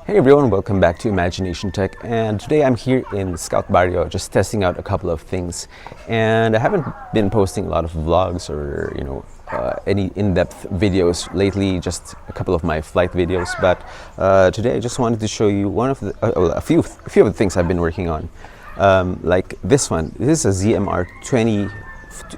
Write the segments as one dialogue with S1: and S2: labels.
S1: Hey everyone, welcome back to Imagination Tech, and today I'm here in Scout Barrio just testing out a couple of things. And I haven't been posting a lot of vlogs or any in-depth videos lately, just a couple of my flight videos, but today I just wanted to show you one of the a few of the things I've been working on. Like this one. This is a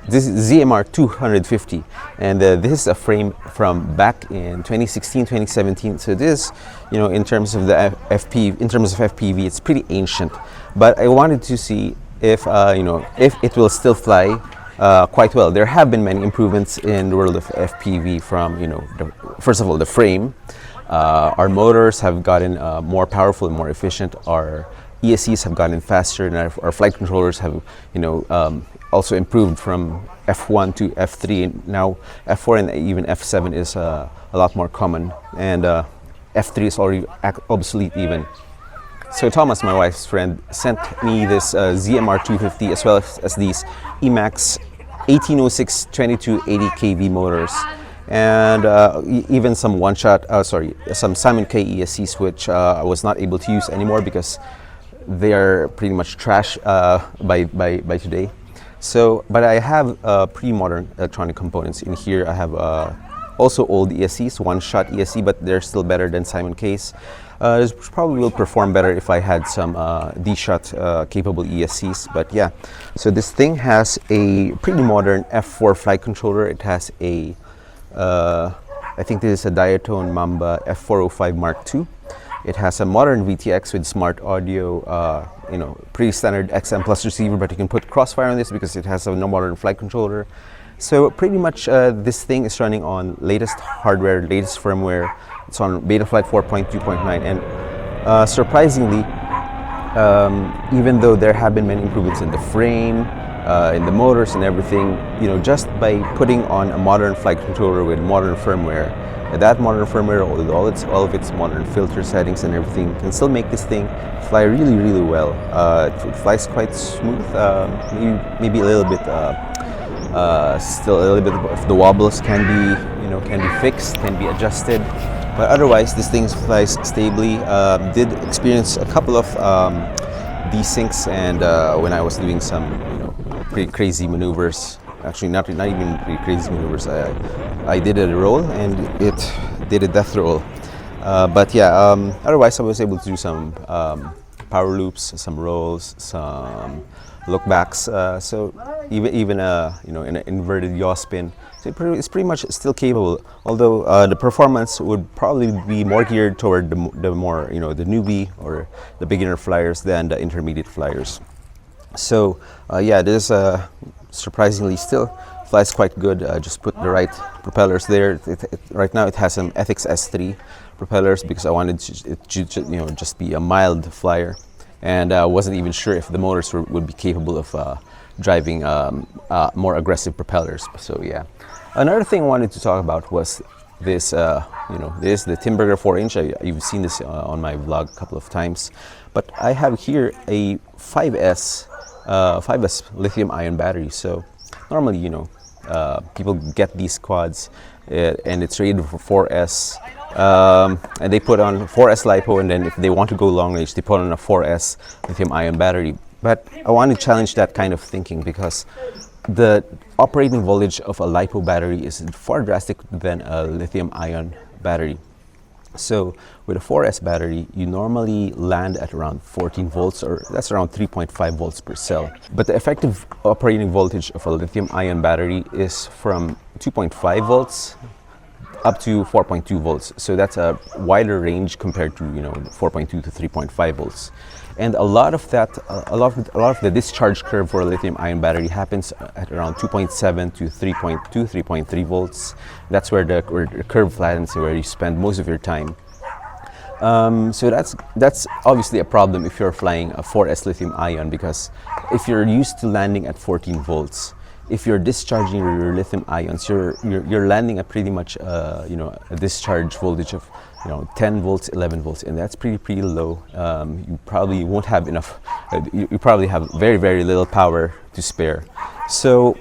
S1: this is ZMR 250, and this is a frame from back in 2016, 2017. So this, in terms of the FPV, it's pretty ancient. But I wanted to see if if it will still fly quite well. There have been many improvements in the world of FPV. From first of all, the frame. Our motors have gotten more powerful and more efficient. Our ESCs have gotten faster, and our flight controllers have also improved from F1 to F3, and now F4 and even F7 is a lot more common, and F3 is already obsolete even. So Thomas, my wife's friend, sent me this ZMR 250 as well as these Emax 1806 2280 kV motors, and even some some SimonK ESCs, which I was not able to use anymore because they are pretty much trash by today. So, but I have pretty modern electronic components in here. I have also old ESCs, one-shot ESC, but they're still better than SimonK's. This probably will perform better if I had some D-shot capable ESCs, but yeah. So this thing has a pretty modern F4 flight controller. It has a, I think this is a Diatone Mamba F405 Mark II. It has a modern VTX with smart audio, pretty standard XM plus receiver, but you can put crossfire on this because it has a modern flight controller. So pretty much this thing is running on latest hardware, latest firmware. It's on Betaflight 4.2.9, and surprisingly, even though there have been many improvements in the frame, in the motors and everything, just by putting on a modern flight controller with modern firmware, that modern firmware with all of its modern filter settings and everything can still make this thing fly really, really well. It flies quite smooth, maybe a little bit, still a little bit of the wobbles can be fixed, can be adjusted, but otherwise this thing flies stably. Did experience a couple of desyncs, and when I was doing some pretty crazy maneuvers. Actually, not even pretty crazy maneuvers. I did a roll, and it did a death roll. But yeah, otherwise I was able to do some power loops, some rolls, some lookbacks. So even in an inverted yaw spin, so it's pretty much still capable. Although the performance would probably be more geared toward the more the newbie or the beginner flyers than the intermediate flyers. So yeah, this surprisingly still flies quite good. Just put the right propellers there. Right now it has some Ethics S3 propellers because I wanted it to just be a mild flyer, and I wasn't even sure if the motors would be capable of driving more aggressive propellers. So yeah, another thing I wanted to talk about was this. This is the TimBurger 4-inch. You've seen this on my vlog a couple of times, but I have here a 5S lithium-ion battery. So normally, people get these quads, and it's rated for 4S, and they put on 4S LiPo, and then if they want to go long range, they put on a 4S lithium-ion battery. But I want to challenge that kind of thinking because the operating voltage of a LiPo battery is far drastic than a lithium-ion battery. So with a 4S battery, you normally land at around 14 volts, or that's around 3.5 volts per cell. But the effective operating voltage of a lithium-ion battery is from 2.5 volts up to 4.2 volts. So that's a wider range compared to 4.2 to 3.5 volts. And a lot of the discharge curve for a lithium-ion battery happens at around 2.7 to 3.2, 3.3 volts. That's where the curve flattens, where you spend most of your time. So that's obviously a problem if you're flying a 4S lithium-ion, because if you're used to landing at 14 volts, if you're discharging your lithium ions, you're landing at pretty much a discharge voltage of 10 volts, 11 volts, and that's pretty low. You probably won't have enough. You probably have very, very little power to spare. So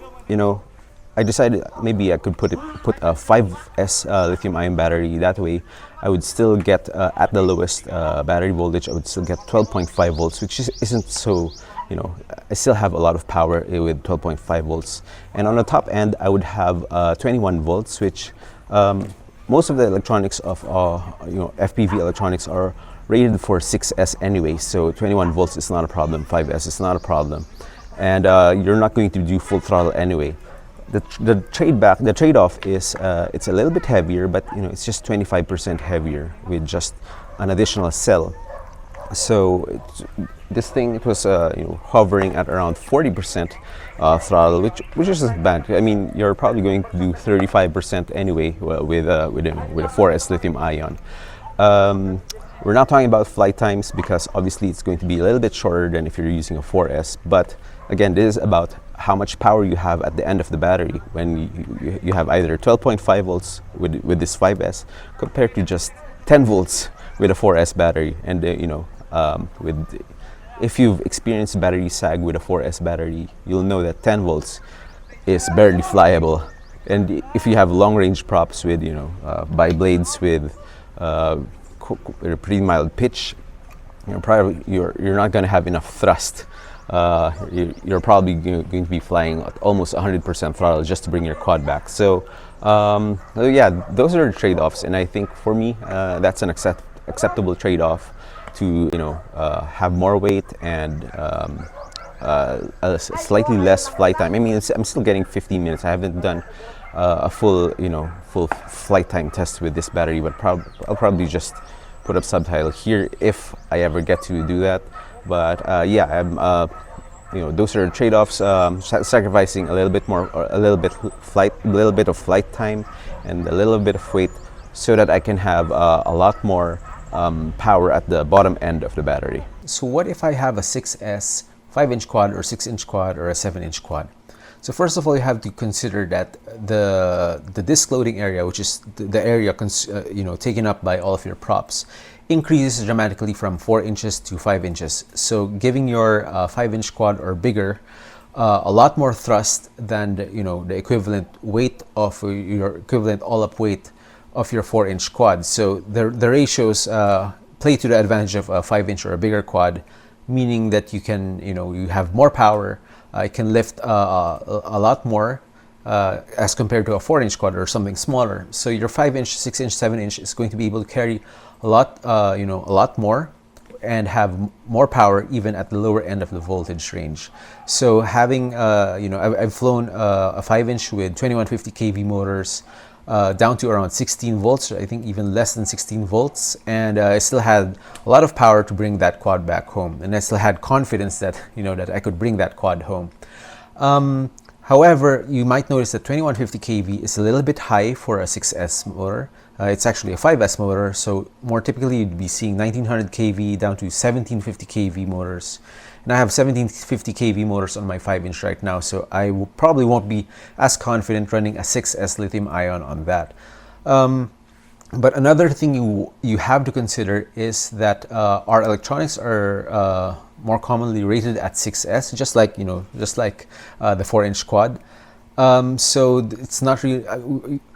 S1: I decided maybe I could put a 5S lithium-ion battery. That way, I would still get at the lowest battery voltage, I would still get 12.5 volts, which isn't so, I still have a lot of power with 12.5 volts. And on the top end, I would have 21 volts, which most of the electronics of FPV electronics are rated for 6S anyway, so 21 volts is not a problem, 5S is not a problem, and you're not going to do full throttle anyway. The trade-off is it's a little bit heavier, but it's just 25% heavier with just an additional cell. So this thing, it was hovering at around 40% throttle, which isn't bad. I mean, you're probably going to do 35% anyway with a 4S lithium ion. We're not talking about flight times because obviously it's going to be a little bit shorter than if you're using a 4S. But again, this is about how much power you have at the end of the battery when you have either 12.5 volts with this 5S compared to just 10 volts with a 4S battery. And if you've experienced battery sag with a 4S battery, you'll know that 10 volts is barely flyable. And if you have long-range props with bi-blades with a pretty mild pitch, you're not going to have enough thrust. You're probably going to be flying at almost 100% throttle just to bring your quad back. So yeah, those are the trade-offs, and I think for me that's an acceptable trade-off to have more weight and a slightly less flight time. I mean, I'm still getting 15 minutes. I haven't done a full flight time test with this battery, but I'll probably just put up subtitle here if I ever get to do that. But yeah, I'm those are trade-offs. Sacrificing a little bit more, or a little bit of flight time and a little bit of weight, so that I can have a lot more power at the bottom end of the battery. So what if I have a 6S 5-inch quad or 6-inch quad or a 7-inch quad? So first of all, you have to consider that the disk loading area, which is the area taken up by all of your props, increases dramatically from 4 inches to 5 inches. So giving your 5-inch quad or bigger a lot more thrust than the equivalent weight of your equivalent all-up weight of your 4-inch quad. So the ratios play to the advantage of a 5-inch or a bigger quad, meaning that you can you have more power. It can lift a lot more as compared to a 4-inch quad or something smaller. So your 5-inch, 6-inch, 7-inch is going to be able to carry a lot more and have more power even at the lower end of the voltage range. So having I've flown a 5-inch with 2150 kV motors down to around 16 volts, I think even less than 16 volts, and I still had a lot of power to bring that quad back home, and I still had confidence that that I could bring that quad home. However, you might notice that 2150 kV is a little bit high for a 6S motor. It's actually a 5S motor, so more typically you'd be seeing 1900 kV down to 1750 kV motors. And I have 1750 kV motors on my 5-inch right now, so I probably won't be as confident running a 6S lithium ion on that. But another thing you have to consider is that our electronics are more commonly rated at 6S, just like the 4-inch quad. So it's not really.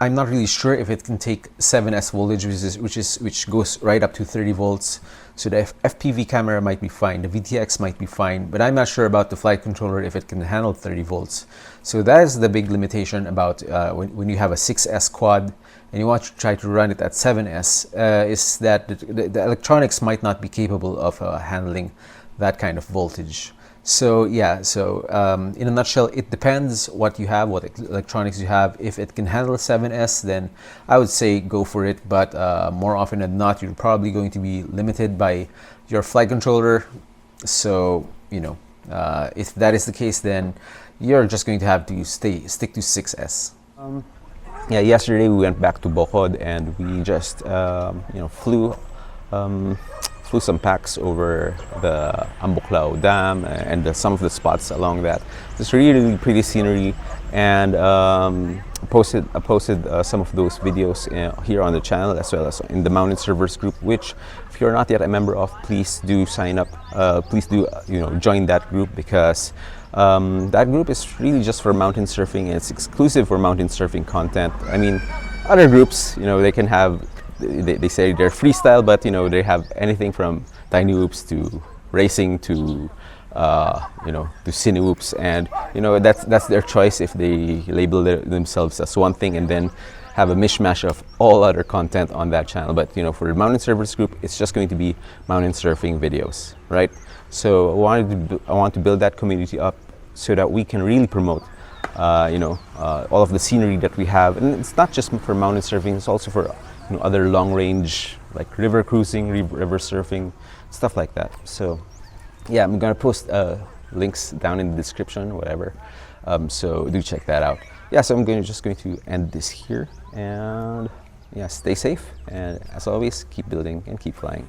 S1: I'm not really sure if it can take 7S voltage, which goes right up to 30 volts. So the FPV camera might be fine, the VTX might be fine, but I'm not sure about the flight controller if it can handle 30 volts. So that is the big limitation about when you have a 6S quad and you want to try to run it at 7S, is that the electronics might not be capable of handling that kind of voltage. So yeah, in a nutshell, it depends what you have, what electronics you have. If it can handle 7S, then I would say go for it, but more often than not, you're probably going to be limited by your flight controller. So if that is the case, then you're just going to have to stick to 6S. Yeah, yesterday we went back to Bocod and we just flew some packs over the Ummagawd Dam and some of the spots along that. It's really pretty scenery, and I posted some of those videos here on the channel, as well as in the Mountain Servers group, which if you're not yet a member of, please do sign up. Please do join that group, because that group is really just for mountain surfing, and it's exclusive for mountain surfing content. I mean, other groups, they can have they say they're freestyle, but you know, they have anything from tiny whoops to racing to to cine whoops, and you know, that's their choice if they label themselves as one thing and then have a mishmash of all other content on that channel. But you know, for the mountain surfers group, it's just going to be mountain surfing videos, right? So I want to build that community up so that we can really promote all of the scenery that we have. And it's not just for mountain surfing, it's also for other long range, like river cruising, river surfing, stuff like that. So yeah, I'm gonna post links down in the description, whatever. So do check that out. Yeah, so I'm just going to end this here, and yeah, stay safe, and as always, keep building and keep flying.